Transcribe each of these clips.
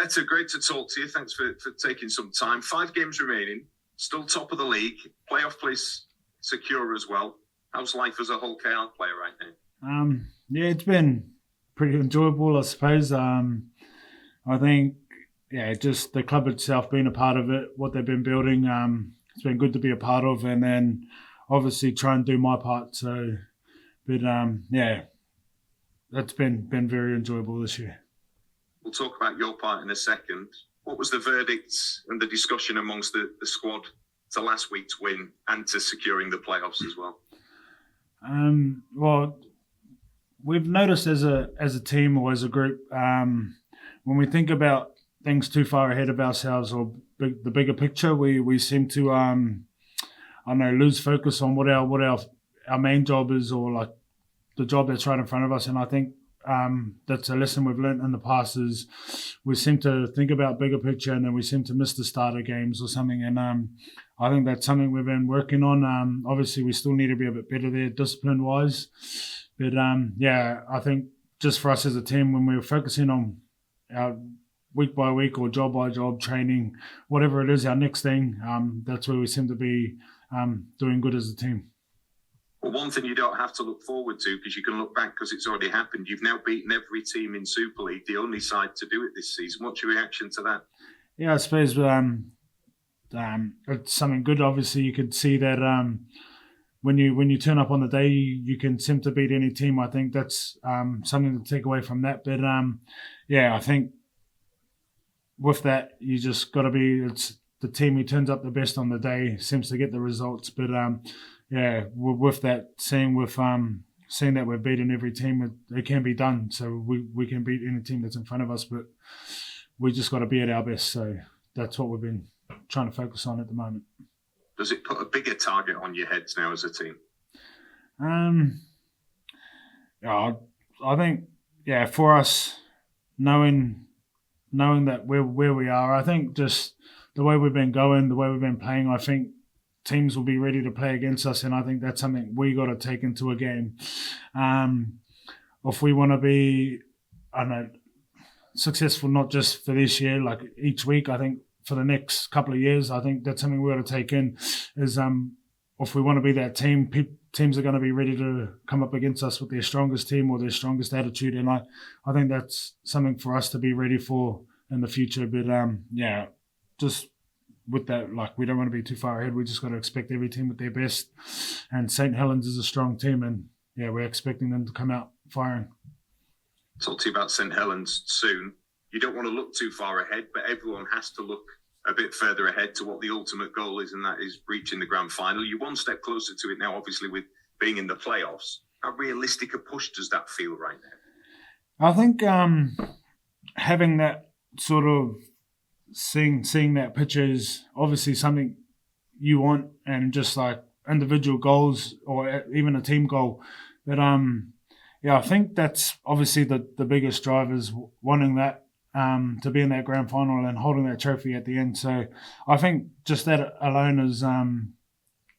Peta, great to talk to you. Thanks for taking some time. 5 games remaining, still top of the league, playoff place secure as well. How's life as a Hull KR player right now? Yeah, it's been pretty enjoyable, I suppose. I think, just the club itself being a part of it, what they've been building, it's been good to be a part of, and then obviously try and do my part. So, but that's been very enjoyable this year. We'll talk about your part in a second. What was the verdict and the discussion amongst the squad to last week's win and to securing the playoffs as well? Well, we've noticed as a team or as a group, when we think about things too far ahead of ourselves or the bigger picture, we seem to lose focus on what our main job is, or like the job that's right in front of us. And I think that's a lesson we've learned in the past, is we seem to think about bigger picture and then we seem to miss the starter games or something. And I think that's something we've been working on. Obviously, we still need to be a bit better there discipline-wise. But I think just for us as a team, when we're focusing on our week by week or job by job training, whatever it is, our next thing, that's where we seem to be doing good as a team. Well, one thing you don't have to look forward to, because you can look back because it's already happened. You've now beaten every team in Super League, the only side to do it this season. What's your reaction to that? Yeah, I suppose it's something good. Obviously, you could see that when you turn up on the day, you can seem to beat any team. I think that's something to take away from that. But I think with that, you just got to be. It's the team who turns up the best on the day seems to get the results. But with that, seeing that we've beaten every team, it can be done. So we can beat any team that's in front of us, but we just got to be at our best. So that's what we've been trying to focus on at the moment. Does it put a bigger target on your heads now as a team? I think, for us, knowing that we're where we are, I think just the way we've been going, the way we've been playing, I think teams will be ready to play against us, and I think that's something we got to take into a game. If we want to be, successful, not just for this year, like each week, I think for the next couple of years, I think that's something we got to take in. Is if we want to be that team, teams are going to be ready to come up against us with their strongest team or their strongest attitude, and I think that's something for us to be ready for in the future. But just with that, like, we don't want to be too far ahead. We just got to expect every team with their best. And St. Helens is a strong team, and we're expecting them to come out firing. Talk to you about St. Helens soon. You don't want to look too far ahead, but everyone has to look a bit further ahead to what the ultimate goal is, and that is reaching the grand final. You're one step closer to it now, obviously, with being in the playoffs. How realistic a push does that feel right now? I think having that sort of seeing that picture is obviously something you want, and just like individual goals or even a team goal. But I think that's obviously the biggest drive, is wanting that to be in that grand final and holding that trophy at the end. So I think just that alone is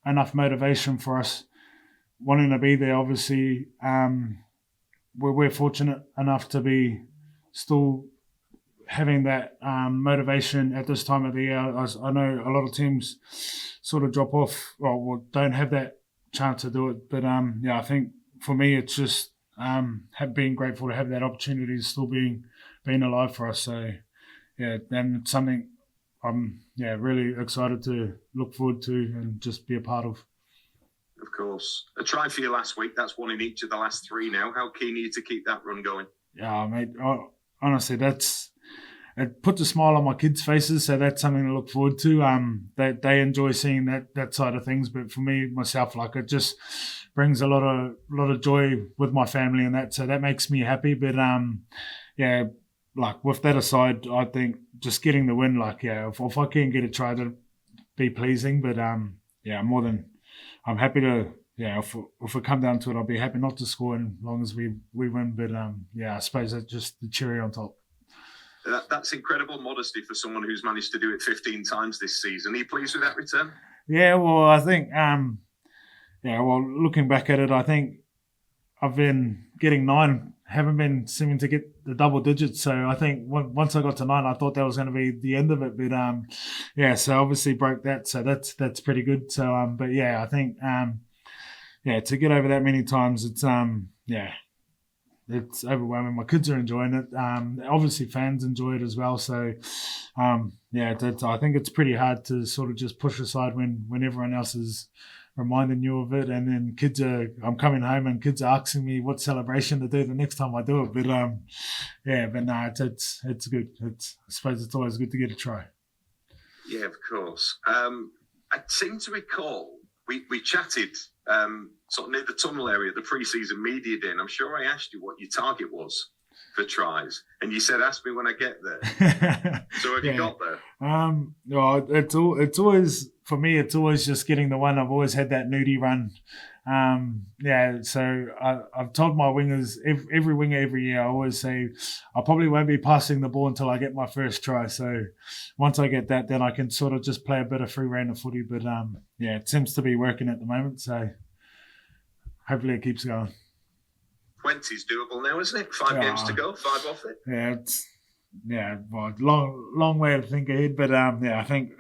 enough motivation for us wanting to be there. Obviously, we're fortunate enough to be still having that motivation at this time of the year. I know a lot of teams sort of drop off or don't have that chance to do it. But I think for me, it's just being grateful to have that opportunity, still being alive for us. So and it's something I'm really excited to look forward to and just be a part of. Of course. A try for you last week. That's one in each of the last 3 now. How keen are you to keep that run going? Yeah, mate. Honestly, it puts a smile on my kids' faces, so that's something to look forward to. They enjoy seeing that side of things, but for me, myself, like, it just brings a lot of joy with my family and that, so that makes me happy. But like, with that aside, I think just getting the win, like, if I can get a try, that'd be pleasing. But I'm happy to. If we come down to it, I'll be happy not to score as long as we win. But I suppose that's just the cherry on top. That's incredible modesty for someone who's managed to do it 15 times this season. Are you pleased with that return? Yeah, well, I think, looking back at it, I think I've been getting 9 haven't been seeming to get the double digits. So I think once I got to 9, I thought that was going to be the end of it. But yeah, so obviously broke that. So that's pretty good. So but yeah, I think yeah, to get over that many times, it's yeah, it's overwhelming. My kids are enjoying it. Obviously, fans enjoy it as well. So, yeah, I think it's pretty hard to sort of just push aside when everyone else is reminding you of it. And then I'm coming home and kids are asking me what celebration to do the next time I do it. But yeah, but no, it's good. I suppose it's always good to get a try. Yeah, of course. I seem to recall we chatted sort of near the tunnel area, the pre-season media day, and I'm sure I asked you what your target was for tries, and you said, "Ask me when I get there." So have you got there? Well, it's always for me. It's always just getting the one. I've always had that nudie run. Yeah, so I've told my wingers every winger every year. I always say I probably won't be passing the ball until I get my first try. So once I get that, then I can sort of just play a bit of free rein of footy. But yeah, it seems to be working at the moment. So hopefully it keeps going. 20's doable now, isn't it? 5 games to go, 5 off it. Yeah, well, long way to think ahead. But yeah, I think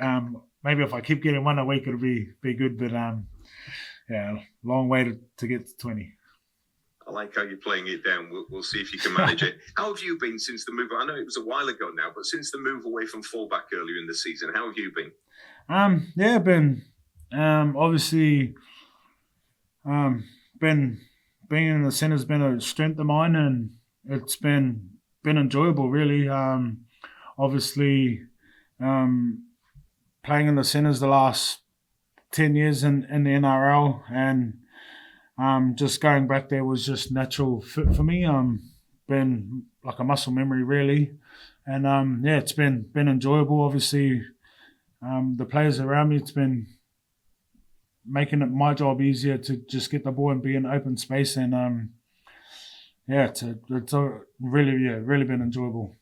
maybe if I keep getting one a week, it'll be good. But yeah, long way to get to 20. I like how you're playing it down. We'll see if you can manage it. How have you been since the move? I know it was a while ago now, but since the move away from fullback earlier in the season, how have you been? Yeah, been obviously been being in the centre's been a strength of mine, and it's been enjoyable, really. Obviously, playing in the centres the last 10 years in the NRL, and just going back there was just natural fit for me. Been like a muscle memory, really, and yeah, it's been enjoyable. Obviously, the players around me, it's been making it my job easier to just get the ball and be in open space, and yeah, it's really been enjoyable.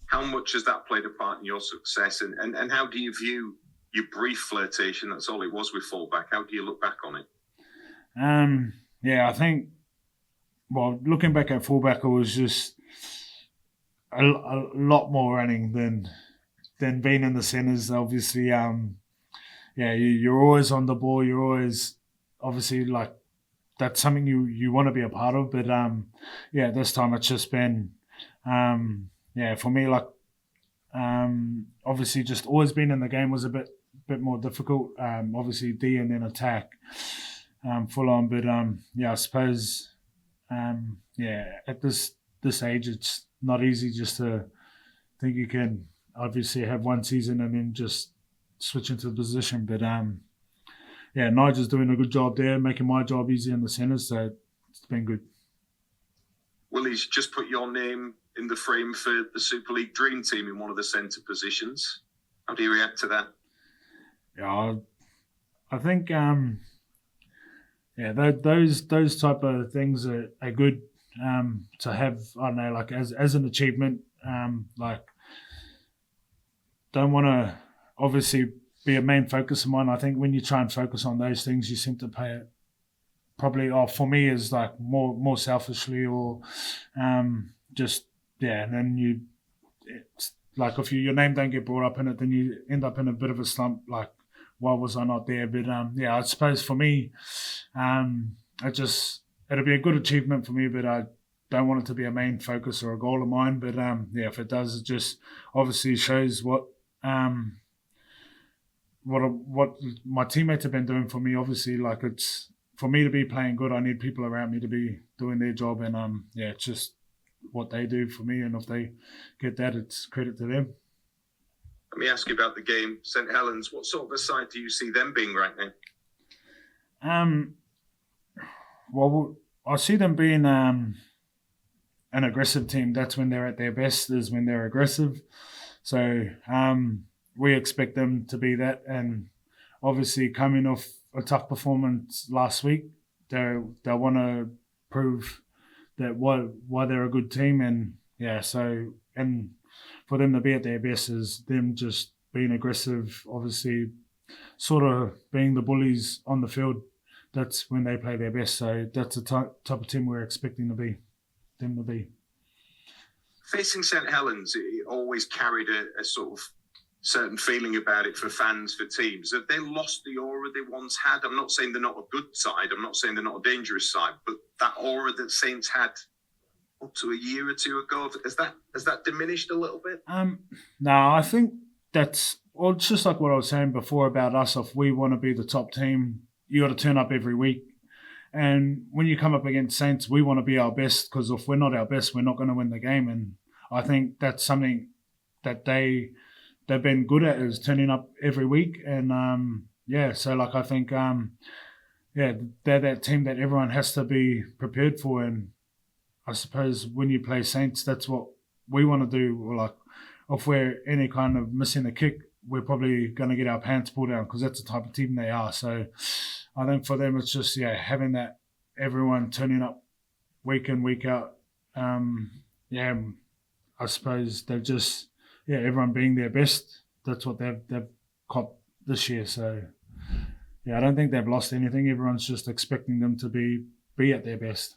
How much has that played a part in your success, and how do you view your brief flirtation? That's all it was with fullback. How do you look back on it? Yeah, I think, well, looking back at fullback, it was just a lot more running than being in the centres. Obviously, yeah, you're always on the ball. You're always obviously like that's something you want to be a part of. But yeah, this time it's just been yeah, for me, like obviously just always being in the game was a bit more difficult. Obviously D and then attack full on. But yeah, I suppose yeah, at this age it's not easy just to think you can obviously have one season and then just switch into the position. But yeah, Nigel's doing a good job there, making my job easy in the centre, so it's been good. Willie's just put your name in the frame for the Super League Dream Team in one of the centre positions. How do you react to that? Yeah, I think yeah, those type of things are good to have. I don't know, like as an achievement. Like, don't want to obviously be a main focus of mine. I think when you try and focus on those things, you seem to pay it probably off. For me, is like more selfishly or just yeah, and then it's like if your name don't get brought up in it, then you end up in a bit of a slump. Like, why was I not there? But yeah, I suppose for me, it'll be a good achievement for me, but I don't want it to be a main focus or a goal of mine. But yeah, if it does, it just obviously shows what my teammates have been doing for me. Obviously, like, it's for me to be playing good, I need people around me to be doing their job, and yeah, it's just what they do for me, and if they get that, it's credit to them. Let me ask you about the game, St Helens. What sort of a side do you see them being right now? Well, I see them being an aggressive team. That's when they're at their best, is when they're aggressive. So we expect them to be that, and obviously coming off a tough performance last week, they'll want to prove that why they're a good team, and yeah, so and for them to be at their best is them just being aggressive, obviously sort of being the bullies on the field. That's when they play their best. So that's the type of team we're expecting to be. them to be. Facing St Helens, it always carried a sort of certain feeling about it for fans, for teams. Have they lost the aura they once had? I'm not saying they're not a good side. I'm not saying they're not a dangerous side, but that aura that Saints had up to a year or two ago, has that diminished a little bit? No, I think that's it's just like what I was saying before about us. If we want to be the top team, you got to turn up every week. And when you come up against Saints, we want to be our best, because if we're not our best, we're not going to win the game. And I think that's something that they've been good at, is turning up every week. And so like I think they're that team that everyone has to be prepared for. And I suppose when you play Saints, that's what we want to do. Or like if we're any kind of missing a kick, we're probably going to get our pants pulled down, because that's the type of team they are. So I think for them, it's just having that everyone turning up week in, week out. I suppose they've just everyone being their best. That's what they've copped this year. So I don't think they've lost anything. Everyone's just expecting them to be at their best.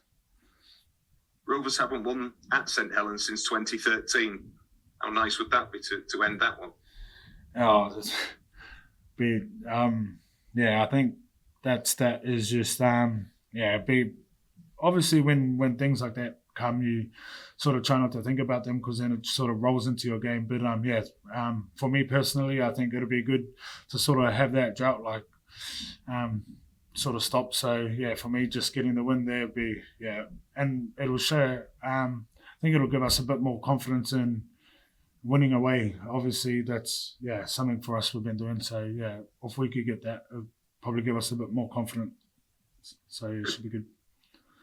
Rovers haven't won at St Helens since 2013. How nice would that be to end that one? Oh, I think that is just be obviously when things like that come, you sort of try not to think about them, because then it sort of rolls into your game. But for me personally, I think it'll be good to sort of have that drought sort of stop. So for me, just getting the win there would be and it'll show. I think it'll give us a bit more confidence in winning away. Obviously, that's something for us we've been doing. So if we could get that, it'll probably give us a bit more confidence. So it should be good.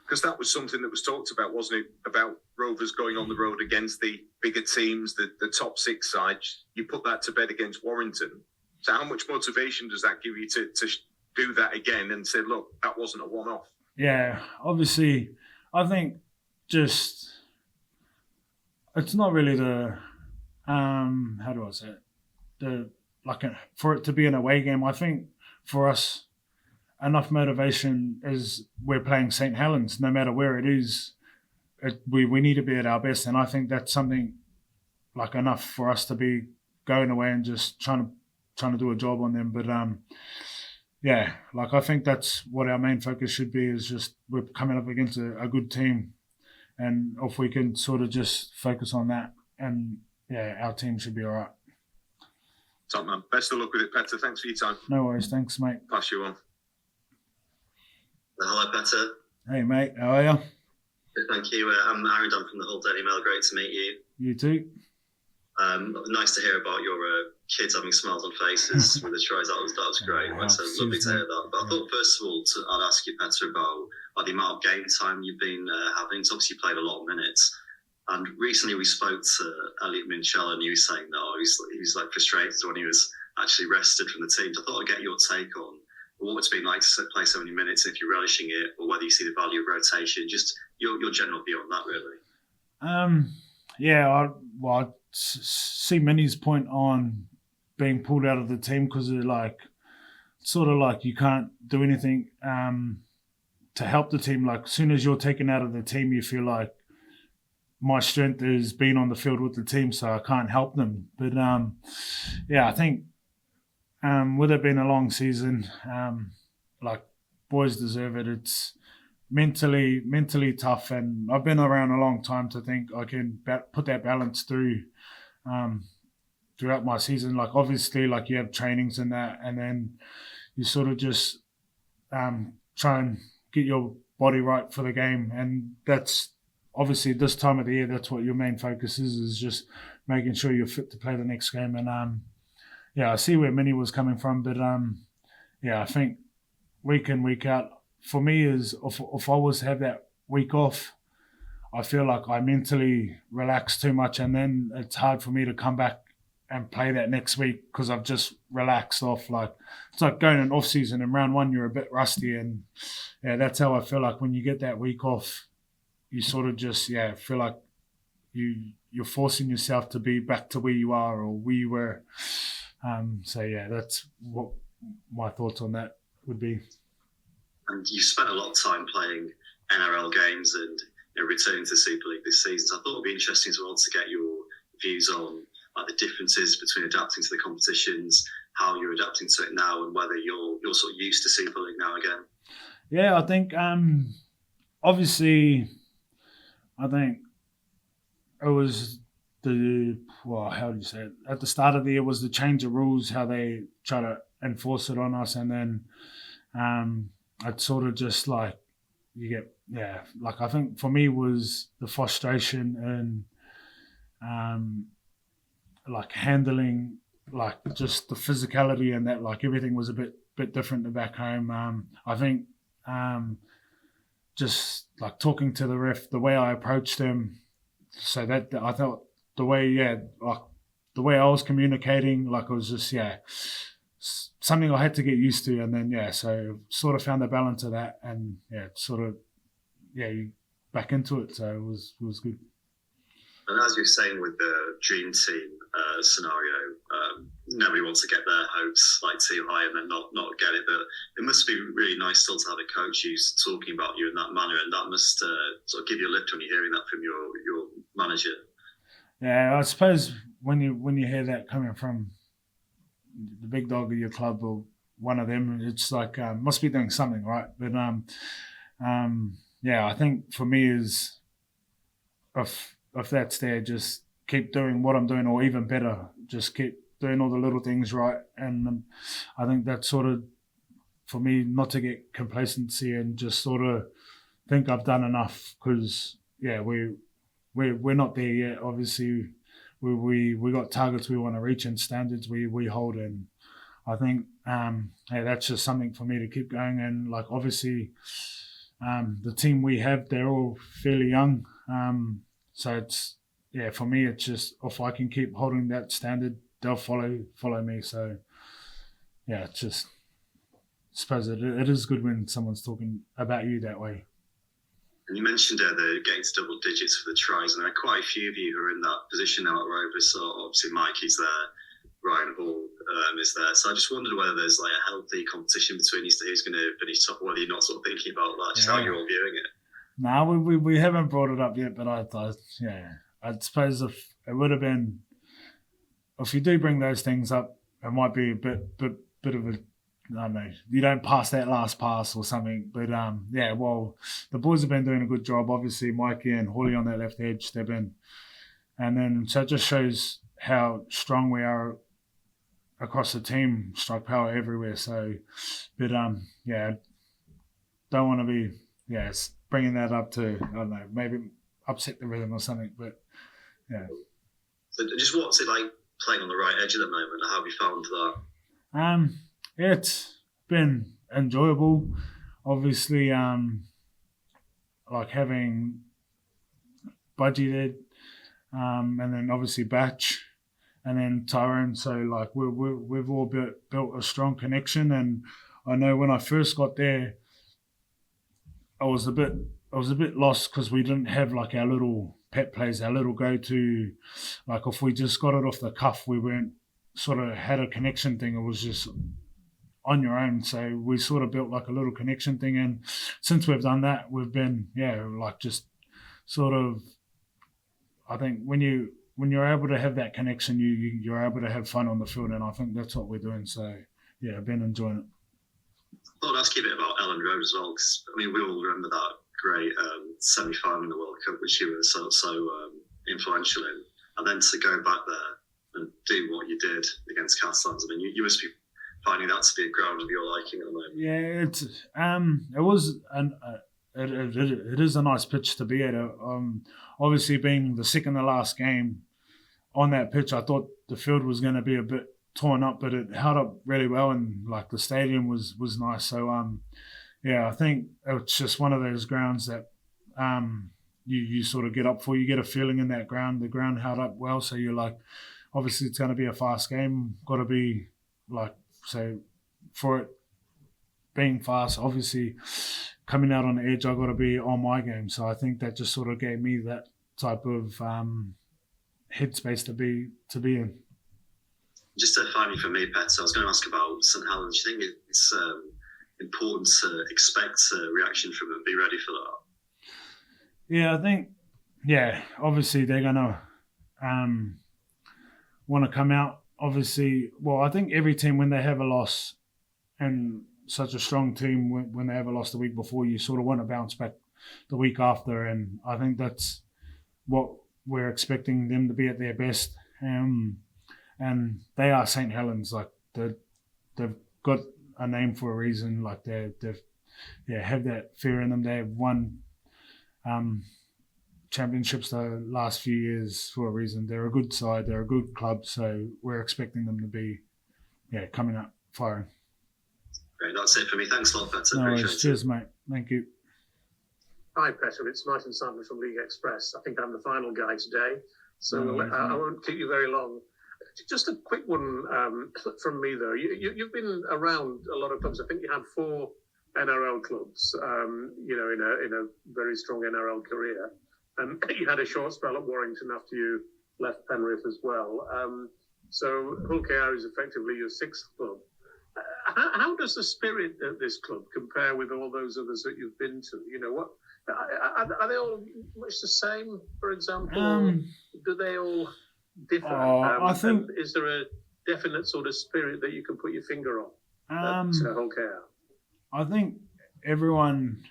Because that was something that was talked about, wasn't it? About Rovers going on the road against the bigger teams, the top six sides. You put that to bed against Warrington. So how much motivation does that give you to do that again and say, look, that wasn't a one-off? Yeah, obviously, I think just it's not really the how do I say it? For it to be an away game. I think for us, enough motivation is we're playing St Helens, no matter where it is. We need to be at our best, and I think that's something like enough for us to be going away and just trying to do a job on them. But I think that's what our main focus should be, is just we're coming up against a good team, and if we can sort of just focus on that, and our team should be all right. Top man, best of luck with it, Peta. Thanks for your time. No worries, thanks, mate. Pass you on. Hello, Peta. Hey, mate, how are you? Good, thank you. I'm Aaron Dunn from the Hull Daily Mail. Great to meet you. You too. Nice to hear about your kids having smiles on faces with the tries. That was great. That's lovely to hear that. But I thought, first of all, I'd ask you, Peta, about the amount of game time you've been having. It's obviously played a lot of minutes. And recently we spoke to Elliot Minchell, and he was saying that he was like frustrated when he was actually rested from the team. So I thought I'd get your take on what it's been like to play so many minutes, if you're relishing it, or whether you see the value of rotation. Just your general view on that, really. I see Minnie's point on being pulled out of the team, because sort of like you can't do anything to help the team. Like as soon as you're taken out of the team, you feel like my strength is being on the field with the team, so I can't help them. But I think with it being a long season, boys deserve it. It's mentally tough, and I've been around a long time to think I can put that balance through throughout my season. Like obviously, like you have trainings and that, and then you sort of just try and get your body right for the game, and that's obviously this time of the year. That's what your main focus is just making sure you're fit to play the next game. And I see where Minnie was coming from, but I think week in, week out, for me is if I was to have that week off, I feel like I mentally relax too much, and then it's hard for me to come back and play that next week because I've just relaxed off. Like it's like going in off season. In round one, you're a bit rusty, and that's how I feel like when you get that week off, you sort of just feel like you're forcing yourself to be back to where you are or where you were. That's what my thoughts on that would be. And you've spent a lot of time playing NRL games, and returning to the Super League this season. So I thought it would be interesting as well to get your views on like the differences between adapting to the competitions, how you're adapting to it now, and whether you're sort of used to Super League now again. Yeah, I think obviously, I think it was how do you say it? At the start of the year was the change of rules, how they try to enforce it on us, and then it's sort of just like you get like I think for me was the frustration and like handling like just the physicality and that like everything was a bit different to back home. I think just like talking to the ref, the way I approached him, so that I thought the way like the way I was communicating, like it was just something I had to get used to, and then so sort of found the balance of that, and sort of you back into it, so it was good. And as you're saying with the dream team scenario, nobody wants to get their hopes like too high and then not get it. But it must be really nice still to have a coach who's talking about you in that manner, and that must sort of give you a lift when you're hearing that from your manager. Yeah, I suppose when you hear that coming from the big dog of your club or one of them, it's like must be doing something right. But I think for me is if that's there, just keep doing what I'm doing, or even better, just keep doing all the little things right. And I think that's sort of for me, not to get complacency and just sort of think I've done enough, because we're not there yet. Obviously, we got targets we want to reach and standards we hold, and I think that's just something for me to keep going. And like obviously, the team we have, they're all fairly young, so it's for me it's just if I can keep holding that standard, they'll follow me. So it's just I suppose it is good when someone's talking about you that way. And you mentioned the getting to double digits for the tries, and there are quite a few of you who are in that position now at Rovers. So obviously Mikey's there, Ryan Hall is there. So I just wondered whether there's like a healthy competition between you to who's going to finish top, or whether you're not sort of thinking about that, just how you're all viewing it. No, we haven't brought it up yet, but I suppose if it would have been, if you do bring those things up, it might be a bit of a, I don't know, you don't pass that last pass or something. But the boys have been doing a good job. Obviously, Mikey and Hawley on that left edge, they've been, and then so it just shows how strong we are across the team, strike power everywhere. So, but don't want to be bringing that up to, I don't know, maybe upset the rhythm or something. But So just what's it like playing on the right edge at the moment? How have you found that? It's been enjoyable. Obviously, like having Budgie there, and then obviously Batch, and then Tyrone. So like we've all built a strong connection. And I know when I first got there, I was a bit lost because we didn't have like our little pet plays, our little go-to. Like if we just got it off the cuff, we weren't sort of had a connection thing. It was just on your own. So we sort of built like a little connection thing. And since we've done that, we've been, like just sort of, I think when you're able to have that connection, you're able to have fun on the field. And I think that's what we're doing. So I've been enjoying it. I thought I'd ask you a bit about Ellen Road as well, because I mean, we all remember that great semi-final in the World Cup, which you were so influential in. And then to go back there and do what you did against Catalans, I mean, you must be finding that to be a ground of your liking at the moment. Yeah, it was it is a nice pitch to be at. Obviously, being the second to last game on that pitch, I thought the field was going to be a bit torn up, but it held up really well, and like the stadium was nice. So I think it's just one of those grounds that you sort of get up for. You get a feeling in that ground. The ground held up well, so you're like, obviously it's going to be a fast game. Got to be like, so for it being fast, obviously coming out on the edge, I got to be on my game. So I think that just sort of gave me that type of headspace to be in. Just finally for me, Peta, I was going to ask about St Helens. Do you think it's important to expect a reaction from them, be ready for that? Yeah, I think, obviously they're going to want to come out. Obviously, well, I think every team, when they have a loss, and such a strong team, when they have a loss the week before, you sort of want to bounce back the week after. And I think that's what we're expecting them to be at their best. And they are St. Helens. Like, they've got a name for a reason. Like, they've have that fear in them. They've won championships the last few years for a reason. They're a good side. They're a good club. So we're expecting them to be coming up firing. Great, that's it for me. Thanks a lot, Peta. No Appreciate worries. Cheers, mate. Thank you. Hi, Peta. It's Martin Simon from League Express. I think I'm the final guy today, so I won't keep you very long. Just a quick one from me, though. You've been around a lot of clubs. I think you had 4 NRL clubs, in a very strong NRL career. You had a short spell at Warrington after you left Penrith as well. So Hull KR is effectively your 6th club. How does the spirit at this club compare with all those others that you've been to? You know, what are they all much the same, for example? Or do they all differ? I think, is there a definite sort of spirit that you can put your finger on at Hull KR? I think everyone,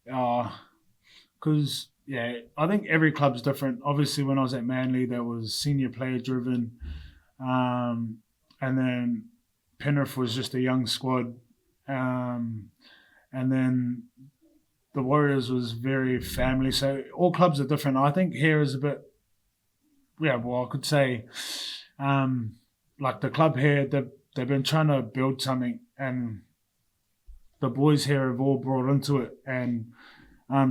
because I think every club's different. Obviously, when I was at Manly, that was senior player driven, and then Penrith was just a young squad, and then the Warriors was very family. So all clubs are different. I think here is a bit, I could say, like the club here, they've been trying to build something, and the boys here have all brought into it, and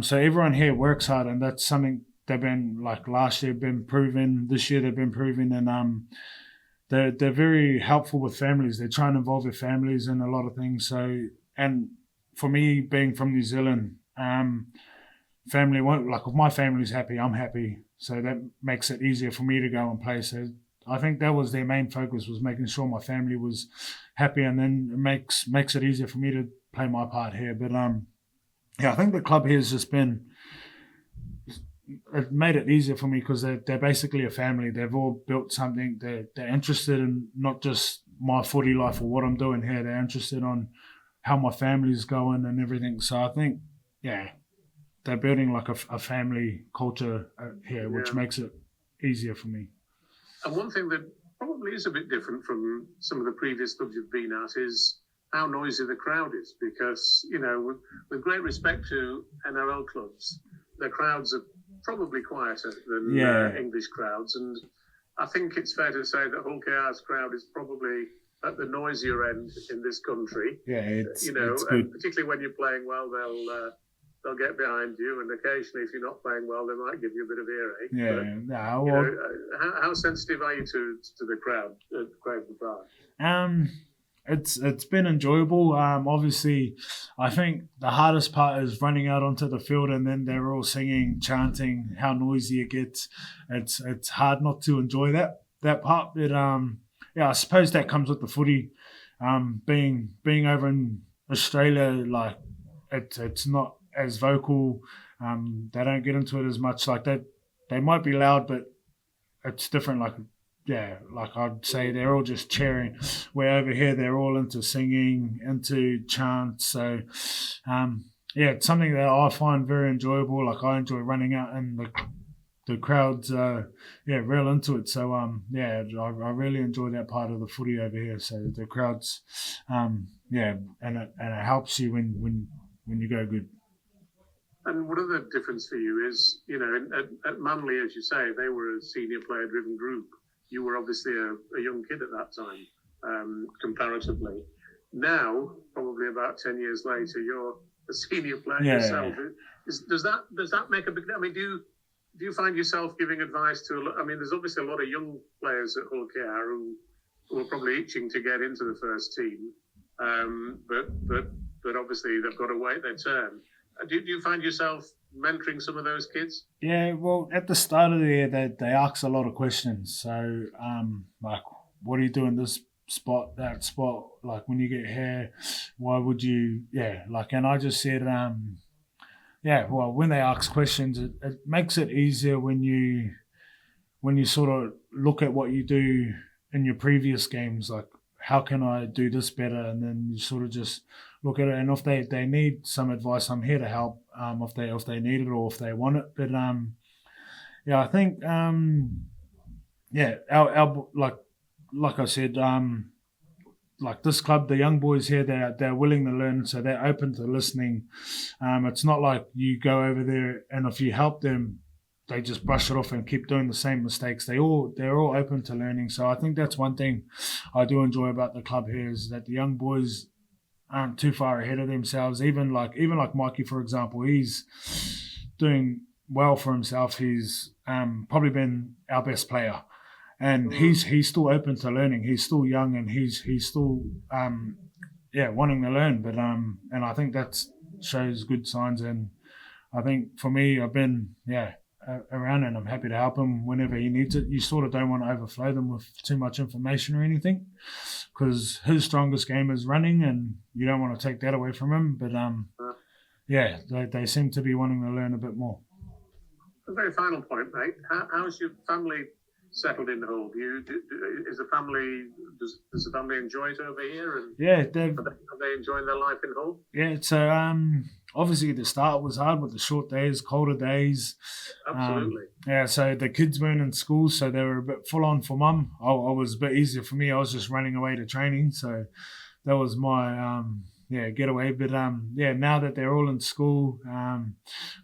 so everyone here works hard, and that's something they've been, like last year, been proving. This year they've been proving, and they're very helpful with families. They try and involve their families in a lot of things. So, and for me, being from New Zealand, family won't, like, if my family's happy, I'm happy. So that makes it easier for me to go and play. So I think that was their main focus, was making sure my family was happy, and then it makes it easier for me to play my part here. But I think the club here has just been, it made it easier for me because they're basically a family. They've all built something. They're interested in not just my footy life or what I'm doing here. They're interested on how my family's going and everything. So I think, they're building like a family culture here, which makes it easier for me. And one thing that probably is a bit different from some of the previous clubs you've been at is how noisy the crowd is, because, with great respect to NRL clubs, the crowds are probably quieter than English crowds. And I think it's fair to say that Hull KR's crowd is probably at the noisier end in this country. Yeah, it's good. Particularly when you're playing well, they'll get behind you, and occasionally, if you're not playing well, they might give you a bit of earache. How sensitive are you to the crowd, the crowd? It's been enjoyable. Obviously, I think the hardest part is running out onto the field, and then they're all singing, chanting, how noisy it gets. It's hard not to enjoy that part. But I suppose that comes with the footy. Being over in Australia, like it's not as vocal. They don't get into it as much. Like that, they might be loud, but it's different. Like I'd say they're all just cheering. Where over here they're all into singing, into chants. So it's something that I find very enjoyable. Like I enjoy running out, and the crowds real into it. So I really enjoy that part of the footy over here. So the crowds and it helps you when you go good. And one other difference for you is, at Manly, as you say, they were a senior player-driven group. You were obviously a young kid at that time, comparatively. Now, probably about 10 years later, you're a senior player yourself. Does that make a big? I mean, do you find yourself giving advice to? I mean, there's obviously a lot of young players at Hull KR who are probably itching to get into the first team, but obviously they've got to wait their turn. Do you find yourself mentoring some of those kids? Yeah, well, at the start of the year, they ask a lot of questions. So, like, what do you do in this spot, that spot? Like, when you get here, why would you? Yeah, like, and I just said, yeah, well, when they ask questions, it makes it easier when you sort of look at what you do in your previous games, like how can I do this better, and then you sort of just look at it. And if they need some advice, I'm here to help. If they need it or if they want it, but yeah, I think yeah, our like I said, like this club, the young boys here, they're willing to learn, so they're open to listening. It's not like you go over there and if you help them, they just brush it off and keep doing the same mistakes. They're all open to learning. So I think that's one thing I do enjoy about the club here is that the young boys aren't too far ahead of themselves. Even like Mikey, for example, he's doing well for himself. He's probably been our best player, and he's still open to learning. He's still young, and he's still wanting to learn. But and I think that shows good signs. And I think for me, I've been around, and I'm happy to help him whenever he needs it. You sort of don't want to overflow them with too much information or anything, because his strongest game is running, and you don't want to take that away from him. But they seem to be wanting to learn a bit more. A very final point, mate. How's your family settled in Hull? Does the family enjoy it over here? And yeah, are they enjoying their life in Hull? Yeah, so obviously the start was hard with the short days, colder days. Absolutely. So the kids weren't in school, so they were a bit full on for mum. I was a bit easier for me. I was just running away to training, so that was my getaway. But now that they're all in school,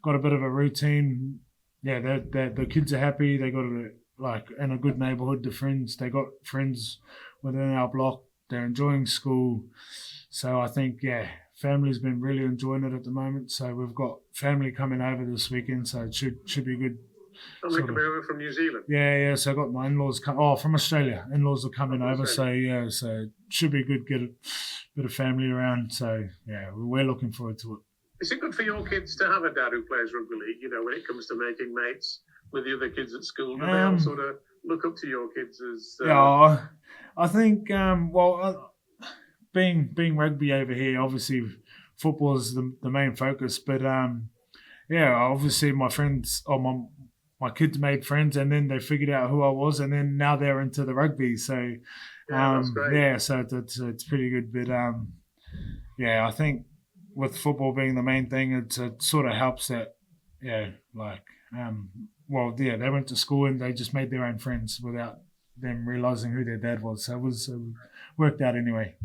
got a bit of a routine. Yeah, the kids are happy. They got in a good neighbourhood. They got friends within our block. They're enjoying school. So I think, family's been really enjoying it at the moment. So we've got family coming over this weekend, so it should be good. Family coming over from New Zealand? Yeah. So I got my in-laws from Australia. In-laws are coming over. Australia. So it should be good, get a bit of family around. So, we're looking forward to it. Is it good for your kids to have a dad who plays rugby league, when it comes to making mates with the other kids at school? Do they all sort of look up to your kids as... I think, being rugby over here, obviously football is the main focus. But, obviously my friends or my kids made friends, and then they figured out who I was, and then now they're into the rugby. So, that's great. So it's pretty good. But, I think with football being the main thing, it sort of helps that, they went to school and they just made their own friends without them realising who their dad was. So it worked out anyway.